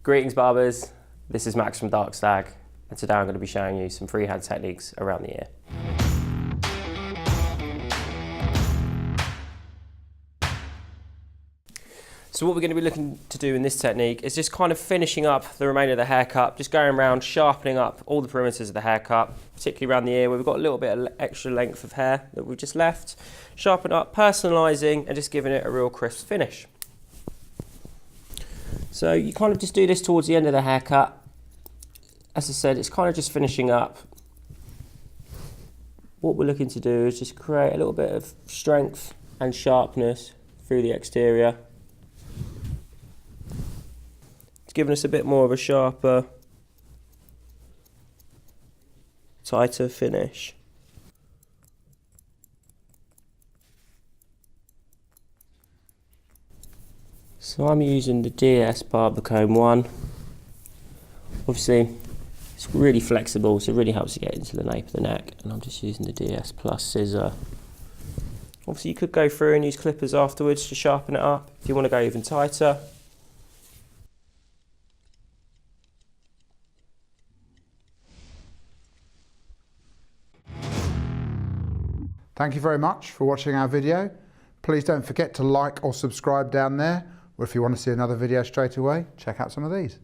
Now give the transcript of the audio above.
Greetings barbers, this is Max from Dark Stag, and today I'm going to be showing you some freehand techniques around the ear. So what we're going to be looking to do in this technique is just kind of finishing up the remainder of the haircut, just going around sharpening up all the perimeters of the haircut, particularly around the ear where we've got a little bit of extra length of hair that we've just left. Sharpen up, personalising and just giving it a real crisp finish. So you kind of just do this towards the end of the haircut. As I said, it's kind of just finishing up. What we're looking to do is just create a little bit of strength and sharpness through the exterior. It's giving us a bit more of a sharper, tighter finish. So I'm using the DS Barber Comb 1. Obviously, it's really flexible, so it really helps to get into the nape of the neck. And I'm just using the DS Plus scissor. Obviously, you could go through and use clippers afterwards to sharpen it up if you want to go even tighter. Thank you very much for watching our video. Please don't forget to like or subscribe down there, or if you want to see another video straight away, check out some of these.